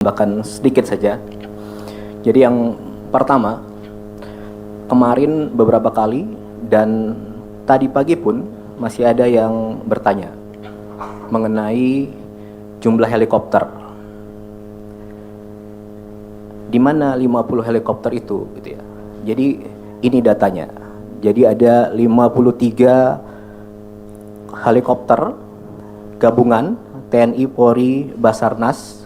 Bahkan sedikit saja. Jadi yang pertama, kemarin beberapa kali dan tadi pagi pun masih ada yang bertanya mengenai jumlah helikopter. Di mana 50 helikopter itu gitu ya. Jadi ini datanya. Jadi ada 53 helikopter gabungan TNI, Polri, Basarnas,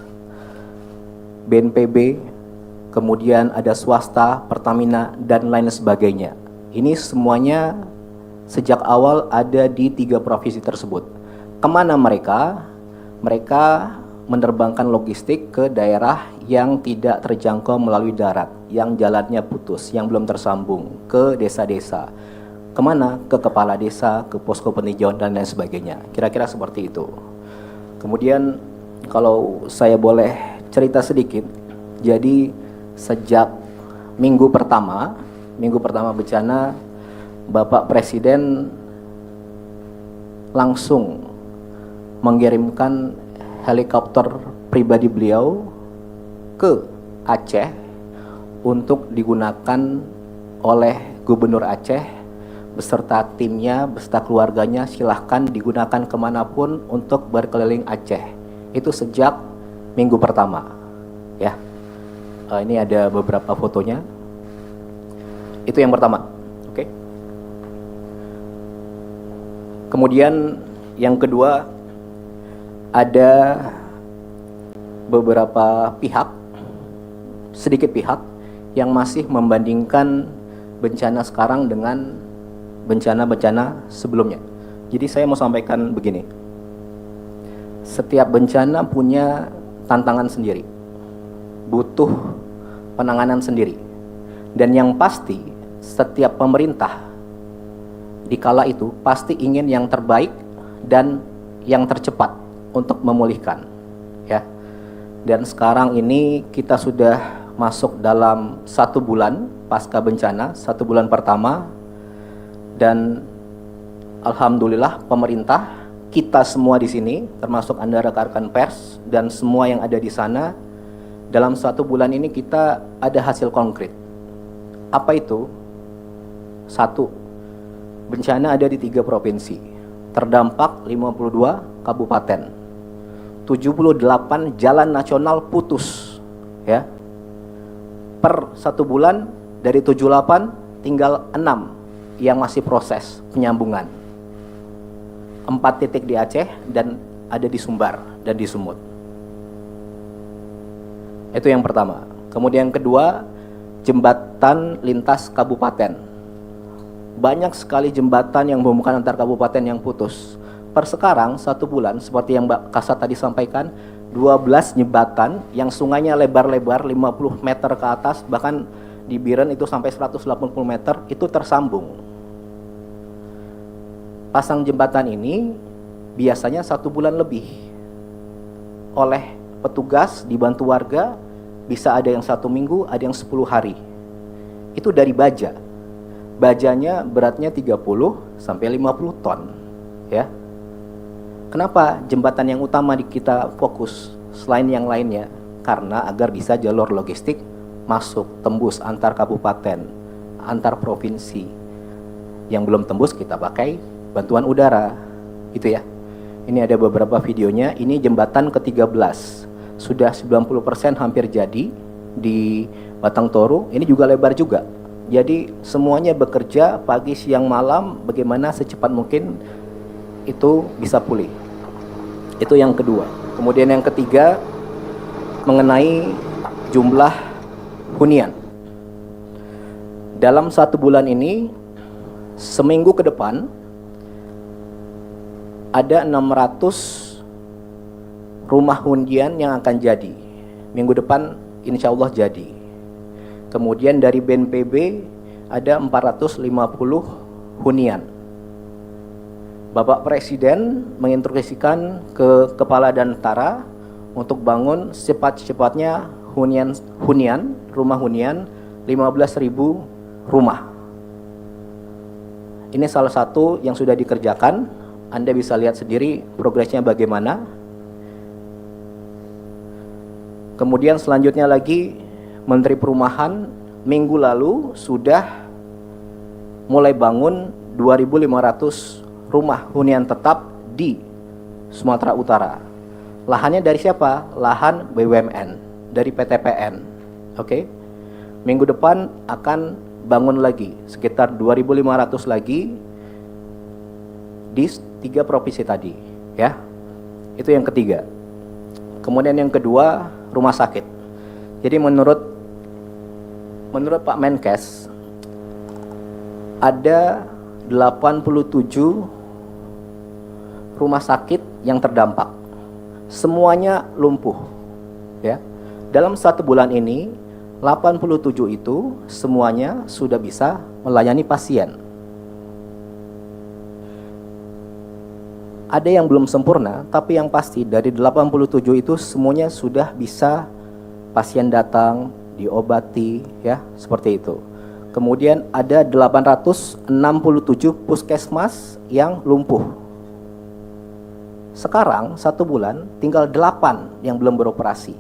BNPB, kemudian ada swasta, Pertamina, dan lain sebagainya. Ini semuanya sejak awal ada di 3 provinsi tersebut. Kemana mereka? Mereka menerbangkan logistik ke daerah yang tidak terjangkau melalui darat, yang jalannya putus, yang belum tersambung, ke desa-desa. Kemana? Ke kepala desa, ke posko peninjauan, dan lain sebagainya. Kira-kira seperti itu. Kemudian kalau saya boleh cerita sedikit, jadi sejak minggu pertama bencana, Bapak Presiden langsung mengirimkan helikopter pribadi beliau ke Aceh untuk digunakan oleh Gubernur Aceh beserta timnya, beserta keluarganya. Silahkan digunakan kemanapun untuk berkeliling Aceh. Itu sejak minggu pertama, ya. Ini ada beberapa fotonya. Itu yang pertama, oke. Kemudian yang kedua, ada beberapa pihak, sedikit pihak yang masih membandingkan bencana sekarang dengan bencana-bencana sebelumnya. Jadi saya mau sampaikan begini. Setiap bencana punya tantangan sendiri, butuh penanganan sendiri, dan yang pasti setiap pemerintah di kala itu pasti ingin yang terbaik dan yang tercepat untuk memulihkan, ya. Dan sekarang ini kita sudah masuk dalam 1 bulan pasca bencana, 1 bulan pertama, dan alhamdulillah pemerintah, kita semua di sini, termasuk Anda rekan-rekan pers dan semua yang ada di sana, dalam 1 bulan ini kita ada hasil konkret. Apa itu? 1, bencana ada di 3 provinsi, terdampak 52 kabupaten, 78 jalan nasional putus, ya. Per 1 bulan dari 78 tinggal 6 yang masih proses penyambungan. 4 titik di Aceh dan ada di Sumbar dan di Sumut. Itu yang pertama. Kemudian yang kedua, jembatan lintas kabupaten. Banyak sekali jembatan yang menghubungkan antar kabupaten yang putus. Per sekarang 1 bulan, seperti yang Mbak Kasat tadi sampaikan, 12 jembatan yang sungainya lebar-lebar 50 meter ke atas, bahkan di Biren itu sampai 180 meter, itu tersambung. Pasang jembatan ini biasanya 1 bulan lebih. Oleh petugas dibantu warga, bisa ada yang 1 minggu, ada yang 10 hari. Itu dari baja. Bajanya beratnya 30 sampai 50 ton, ya. Kenapa jembatan yang utama kita fokus selain yang lainnya? Karena agar bisa jalur logistik masuk, tembus antar kabupaten, antar provinsi. Yang belum tembus kita pakai bantuan udara, itu ya. Ini ada beberapa videonya. Ini jembatan ke-13, sudah 90% hampir jadi di Batang Toru. Ini juga lebar juga. Jadi semuanya bekerja pagi, siang, malam, bagaimana secepat mungkin itu bisa pulih. Itu yang kedua. Kemudian yang ketiga, mengenai jumlah hunian. Dalam 1 bulan ini, seminggu ke depan, ada 600 rumah hunian yang akan jadi. Minggu depan insya Allah jadi. Kemudian dari BNPB ada 450 hunian. Bapak Presiden menginstruksikan ke Kepala Danantara untuk bangun secepat-cepatnya rumah hunian 15.000 rumah. Ini salah satu yang sudah dikerjakan. Anda bisa lihat sendiri progresnya bagaimana. Kemudian selanjutnya lagi Menteri Perumahan minggu lalu sudah mulai bangun 2.500 rumah hunian tetap di Sumatera Utara. Lahannya dari siapa? Lahan BUMN, dari PTPN. Oke. Minggu depan akan bangun lagi sekitar 2.500 lagi di 3 provinsi tadi, ya. Itu yang ketiga. Kemudian yang kedua, rumah sakit. Jadi menurut Pak Menkes ada 87 rumah sakit yang terdampak. Semuanya lumpuh, ya. Dalam 1 bulan ini 87 itu semuanya sudah bisa melayani pasien. Ada yang belum sempurna, tapi yang pasti dari 87 itu semuanya sudah bisa pasien datang, diobati, ya, seperti itu. Kemudian ada 867 puskesmas yang lumpuh. Sekarang 1 bulan tinggal 8 yang belum beroperasi.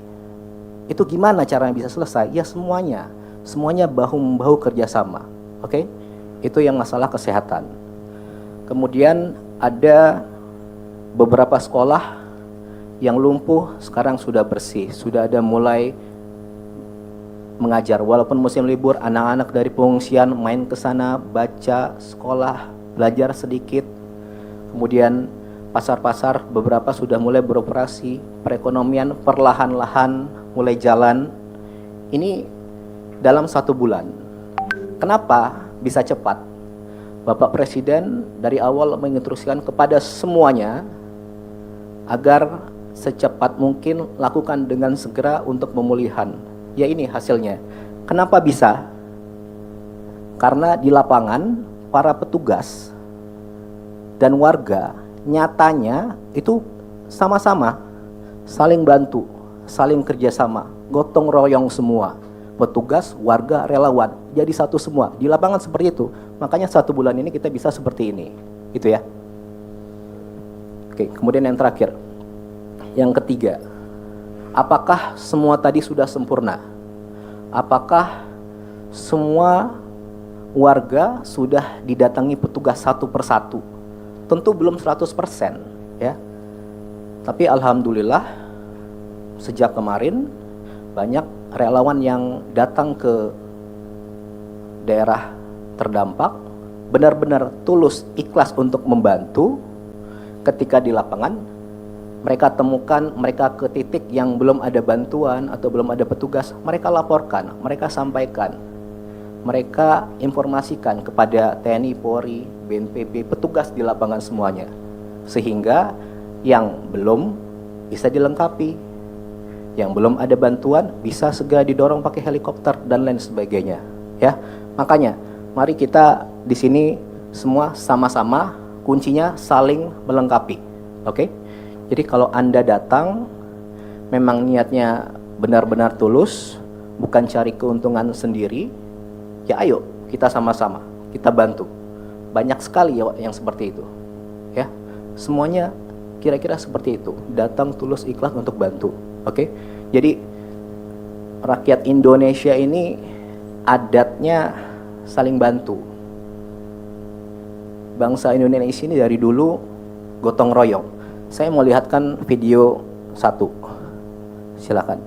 Itu gimana caranya bisa selesai? Ya semuanya bahu-membahu kerjasama. Oke? Itu yang masalah kesehatan. Kemudian ada beberapa sekolah yang lumpuh sekarang sudah bersih, sudah ada mulai mengajar. Walaupun musim libur, anak-anak dari pengungsian main ke sana, baca, sekolah, belajar sedikit. Kemudian pasar-pasar beberapa sudah mulai beroperasi, perekonomian perlahan-lahan mulai jalan. Ini dalam 1 bulan. Kenapa bisa cepat? Bapak Presiden dari awal menginstruksikan kepada semuanya agar secepat mungkin lakukan dengan segera untuk pemulihan. Ya ini hasilnya. Kenapa bisa? Karena di lapangan para petugas dan warga nyatanya itu sama-sama saling bantu, saling kerjasama, gotong royong semua. Petugas, warga, relawan, jadi satu semua. Di lapangan seperti itu. Makanya 1 bulan ini kita bisa seperti ini. Itu ya. Oke, kemudian yang terakhir. Yang ketiga, apakah semua tadi sudah sempurna? Apakah semua warga sudah didatangi petugas satu persatu? Tentu belum 100%, ya. Tapi alhamdulillah sejak kemarin banyak relawan yang datang ke daerah terdampak, benar-benar tulus, ikhlas untuk membantu. Ketika di lapangan mereka temukan, mereka ke titik yang belum ada bantuan atau belum ada petugas, mereka laporkan, mereka sampaikan, mereka informasikan kepada TNI, Polri, BNPB, petugas di lapangan semuanya, sehingga yang belum bisa dilengkapi, yang belum ada bantuan bisa segera didorong pakai helikopter dan lain sebagainya, ya. Makanya mari kita di sini semua sama-sama, kuncinya saling melengkapi, oke? Jadi kalau Anda datang memang niatnya benar-benar tulus, bukan cari keuntungan sendiri, ya ayo kita sama-sama, kita bantu. Banyak sekali ya yang seperti itu, ya. Semuanya kira-kira seperti itu, datang tulus ikhlas untuk bantu, oke? Jadi rakyat Indonesia ini adatnya saling bantu. Bangsa Indonesia ini dari dulu gotong royong. Saya mau lihatkan video 1, silakan.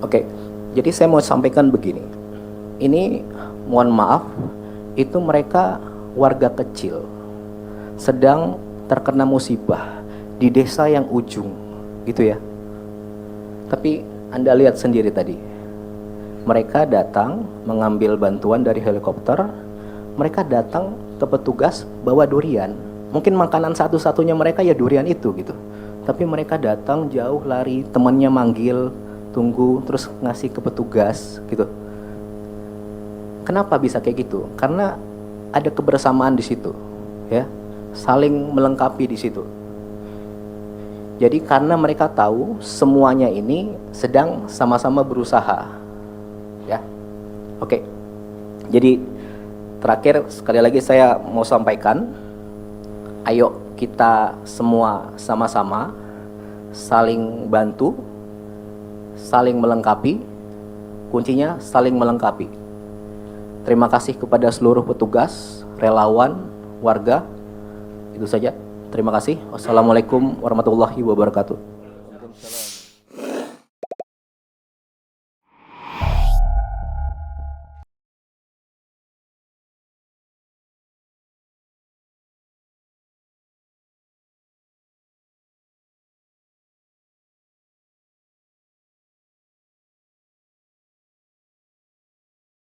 Oke, jadi saya mau sampaikan begini. Ini mohon maaf, itu mereka warga kecil sedang terkena musibah di desa yang ujung, gitu ya. Tapi Anda lihat sendiri tadi, mereka datang mengambil bantuan dari helikopter, mereka datang ke petugas bawa durian. Mungkin makanan satu-satunya mereka ya durian itu gitu. Tapi mereka datang jauh lari, temannya manggil, tunggu, terus ngasih ke petugas gitu. Kenapa bisa kayak gitu? Karena ada kebersamaan di situ, ya, saling melengkapi di situ. Jadi karena mereka tahu semuanya ini sedang sama-sama berusaha, ya. Oke. Jadi terakhir sekali lagi saya mau sampaikan, ayo kita semua sama-sama saling bantu, saling melengkapi. Kuncinya saling melengkapi. Terima kasih kepada seluruh petugas, relawan, warga. Itu saja. Terima kasih. Wassalamualaikum warahmatullahi wabarakatuh.